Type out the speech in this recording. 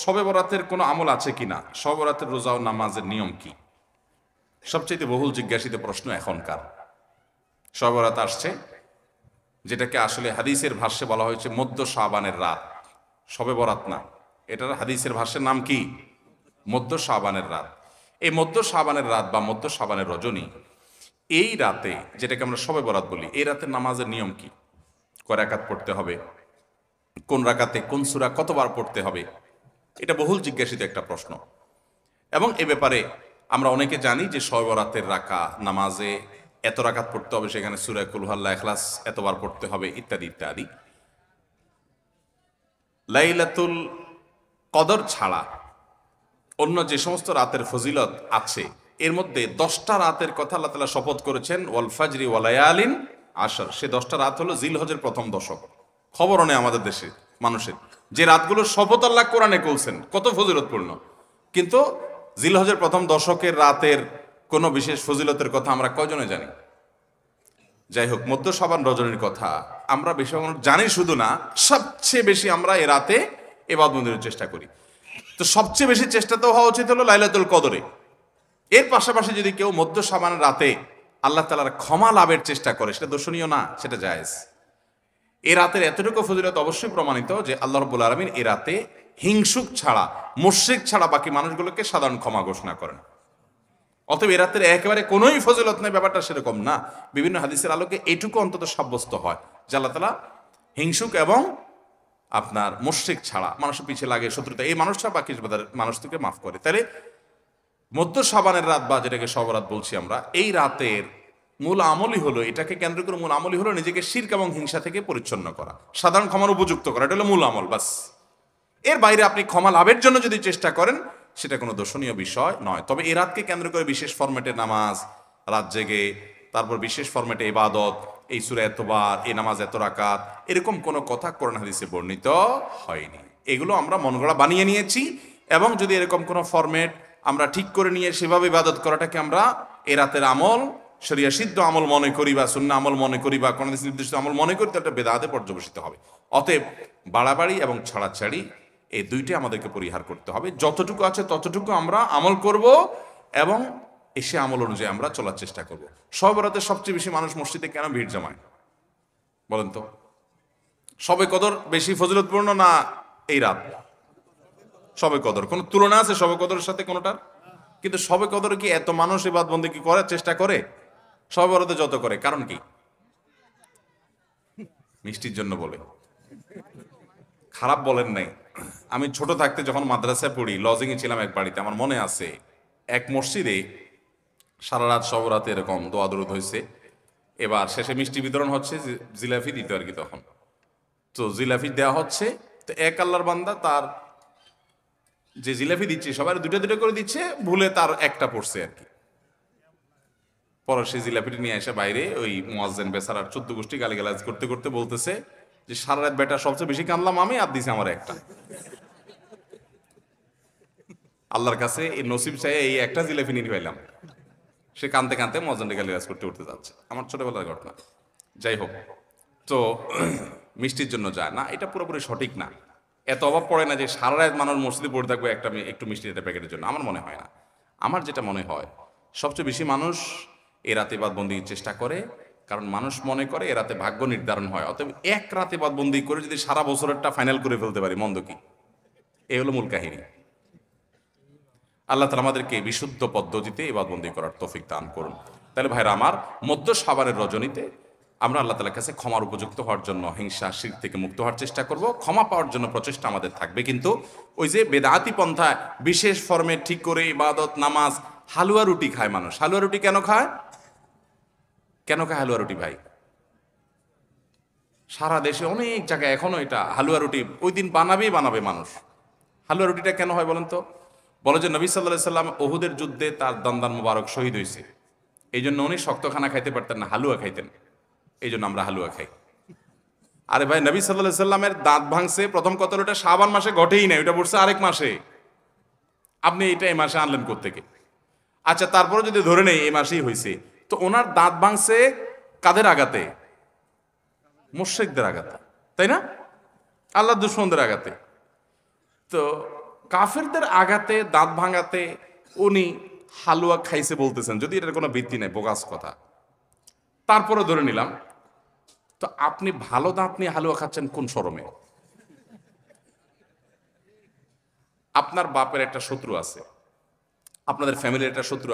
শবে বরাতের কোনো আমল আছে কিনা, শবে বরাতের রোজা ও নামাজের নিয়ম কি, সবচেয়ে বহুল জিজ্ঞাসিত প্রশ্ন এখনকার। শবে বরাত আসছে, যেটাকে আসলে হাদিসের ভাষ্যে বলা হয়েছে মধ্য শাবানের রাত, শবে বরাত না, এটার হাদিসের ভাষ্যের নাম কি? মধ্য শাবানের রাত। এই মধ্য শাবানের রাত বা মধ্য শাবানের রজনী, এই রাতে যেটাকে আমরা শবে বরাত বলি, এই রাতের নামাজের নিয়ম কি? কয় রাকাত পড়তে হবে, কোন রাকাতে কোন সূরা কতবার পড়তে হবে, এটা বহুল জিজ্ঞাসিত একটা প্রশ্ন। এবং এ ব্যাপারে আমরা অনেকে জানি যে শবে বরাতের নামাজে এত রাকাত পড়তে হবে, সেখানে সূরা কুল হুয়াল্লাহ, ইখলাস এতবার পড়তে হবে, ইত্যাদি ইত্যাদি। লাইলাতুল কদর ছাড়া অন্য যে সমস্ত রাতের ফজিলত আছে, এর মধ্যে 10টা রাতের কথা আল্লাহ তাআলা শপথ করেছেন, ওয়াল ফাজরি ওয়া লায়ালিন আশর। সে 10টা রাত হলো জিলহজের প্রথম দশক। খবরও নেই আমাদের দেশে মানুষের, যে রাতগুলোর শপথ আল্লাহ কোরআনে করছেন, কত ফজিলতপূর্ণ, কিন্তু জিলহজের প্রথম দশকের রাতের কোনো বিশেষ ফজিলতের কথা আমরা কয়জনে জানি? যাই হোক, মধ্য শাবান রজনীর কথা আমরা বেশি জানি শুধু না, সবচেয়ে বেশি আমরা এ রাতে ইবাদত বন্দেগীর চেষ্টা করি। তো সবচেয়ে বেশি চেষ্টা তো হওয়া উচিত হলো লাইলাতুল কদরে। এর পাশাপাশি যদি কেউ মধ্য শাবানের রাতে আল্লাহ তাআলার ক্ষমা লাভের চেষ্টা করে, সেটা দর্শনীয় না, সেটা জায়েজ। এ রাতের এতটুকু ফজিলত অবশ্যই প্রমাণিত যে আল্লাহ রাব্বুল আলামিন এ রাতে হিংসুক ছাড়া, মুশরিক ছাড়া বাকি মানুষগুলোকে সাধারণ ক্ষমা ঘোষণা করেন। অতএব এ রাতের একেবারে কোনোই ফজিলত নেই, ব্যাপারটা সেরকম না। বিভিন্ন হাদিসের আলোকে এটুকু অন্তত সাব্যস্ত হয় যে আল্লাহ তাআলা হিংসুক এবং আপনার মুশরিক ছাড়া, মানুষের পিছিয়ে লাগে শত্রুতা, এই মানুষটা বাকি মানুষ থেকে মাফ করে। তাহলে মধ্য শাবানের রাত বা যেটাকে শবে বরাত বলছি আমরা, এই রাতের মূল আমলই হলো, এটাকে কেন্দ্র করে মূল আমলই হলো নিজেকে শিরক এবং হিংসা থেকে পরিচ্ছন্ন করা, সাধারণ ক্ষমার উপযুক্ত করা। এটা হলো মূল আমল, বাস। এর বাইরে আপনি ক্ষমা লাভের জন্য যদি চেষ্টা করেন, সেটা কোনো দর্শনীয় বিষয় নয়। তবে এই রাতকে কেন্দ্র করে বিশেষ ফরম্যাটে নামাজ, রাত জেগে, তারপর বিশেষ ফরম্যাটে ইবাদত, এই সূরা এতবার, এই নামাজ এত রাকাত, এরকম কোনো কথা কোরআন হাদিসে বর্ণিত হয়নি। এগুলো আমরা মন গড়া বানিয়ে নিয়েছি। এবং যদি এরকম কোনো ফরম্যাট আমরা ঠিক করে নিয়ে সেভাবে ইবাদত করাটাকে আমরা এ রাতের আমল, শরিয়া সিদ্ধ আমল মনে করি বা সুন্নাহ আমল মনে করি বা কোন নির্দিষ্ট আমল মনে করি, তাহলে বেদাতে পর্যবসিত হবে। অতএব বাড়াবাড়ি এবং ছাড়াছাড়ি এই দুইটাই আমাদেরকে পরিহার করতে হবে। যতটুকু আছে ততটুকু আমরা আমল করব এবং এসে আমল অনুযায়ী আমরা চলার চেষ্টা করব। শবে বরাতে সবচেয়ে বেশি মানুষ মসজিদে কেন ভিড় জমায় বলেন তো? শবে কদর বেশি ফজিলতপূর্ণ না এই রাত? শবে কদর কোনো তুলনা আছে শবে কদরের সাথে কোনোটার? কিন্তু শবে কদরে কি এত মানুষ ইবাদত বন্দেগী করার চেষ্টা করে শবে বরাতে যত করে? কারণ কি? মিষ্টির জন্য বলে, খারাপ বলেন নাই। আমি ছোট থাকতে যখন মাদ্রাসায় পড়ি, লজিংয়ে ছিলাম এক বাড়িতে, আমার মনে আছে এক মসজিদে সারা রাত শবে বরাতে এরকম দোয়া দরুদ হয়েছে। এবার শেষে মিষ্টি বিতরণ হচ্ছে, জিলাপি দিত আর কি তখন। তো জিলাপি দেওয়া হচ্ছে, তো এক আল্লাহর বান্দা তার যে জিলাপি দিচ্ছে সবাই দুটো দুটো করে দিচ্ছে, ভুলে তার একটা পড়ছে আর কি। পরে সেই জিলাপিটি নিয়ে এসে বাইরে ওই মুয়াজ্জিন বেচারার 14 গোষ্ঠী গালিগালাজ করতে করতে বলতেছে যে সারা রাত বেটা সবচেয়ে বেশি কানলাম আমি, আর দিছে আমার একটা। আল্লাহর কাছে এই নসিব চাই এই একটা জিলাপি নিয়ে পাইলাম। সে কানতে কানতে মুয়াজ্জিনকে গালিগালাজ করতে করতে যাচ্ছে। আমার ছোটবেলার ঘটনা। যাই হোক, তো মিষ্টির জন্য যায় না, এটা পুরোপুরি সঠিক না। এত অভাব পড়ে না যে সারা রাত মানুষ মসজিদে পড়ে থাকবে একটা একটু মিষ্টির একটা প্যাকেটের জন্য, আমার মনে হয় না। আমার যেটা মনে হয়, সবচেয়ে বেশি মানুষ এ রাতে ইবাদতবন্দির চেষ্টা করে, কারণ মানুষ মনে করে এ রাতে ভাগ্য নির্ধারণ হয়। অতএব এক রাতে ইবাদতবন্দি করে যদি সারা বছরেরটা ফাইনাল করে ফেলতে পারি, মন্দ কি? এই হলো মূল কাহিনী। আল্লাহ তাআলা আমাদেরকে বিশুদ্ধ পদ্ধতিতে ইবাদতবন্দি করার তৌফিক দান করুন। তাহলে ভাইরা আমার, মধ্য শাবানের রজনীতে আমরা আল্লাহ তাআলার কাছে ক্ষমার উপযুক্ত হওয়ার জন্য, হিংসা শিরক থেকে মুক্ত হওয়ার চেষ্টা করব। ক্ষমা পাওয়ার জন্য প্রচেষ্টা আমাদের থাকবে, কিন্তু ওই যে বেদাতি পন্থায় বিশেষ ফর্মে ঠিক করে ইবাদত, নামাজ, হালুয়া রুটি খায় মানুষ। হালুয়া রুটি কেন খায়? কেন খায় হালুয়া রুটি ভাই? সারা দেশে অনেক জায়গায় এখনো এটা হালুয়া রুটি ওই দিন বানাবে মানুষ। হালুয়া রুটিটা কেন হয় বলেন তো? বলে যে নবী সাল্লাল্লাহু আলাইহি সাল্লাম উহুদের যুদ্ধে তার দন্দান মোবারক শহীদ হয়েছে, এই জন্য উনি শক্ত খানা খাইতে পারতেন না, হালুয়া খাইতেন। এই জন্য আমরা হালুয়া খাই। আরে ভাই, নবী সাল্লাল্লাহু আলাইহি সাল্লামের দাঁত ভাঙছে প্রথম কতল, ওটা শাবান মাসে ঘটেই না, ওটা পড়ছে আরেক মাসে। আপনি এটা এই মাসে আনলেন কোত্থেকে? আচ্ছা, তারপরে যদি ধরে নেই এই মাসেই হয়েছে, তো ওনার দাঁত ভাঙছে কাদের আঘাতে? মুশরিকদের আঘাতে, তাই না? আল্লাহর দুশমনদের আঘাতে। তো কাফেরদের আঘাতে দাঁত ভাঙাতে উনি হালুয়া খাইছে বলতেছেন, যদি এটার কোনো ভিত্তি নেই, বোগাস কথা। তারপরে ধরে নিলাম, তো আপনি ভালো দাঁত নিয়ে হালুয়া খাচ্ছেন কোন শরমে? আপনার বাপের একটা শত্রু আছে, আপনাদের ফ্যামিলির একটা শত্রু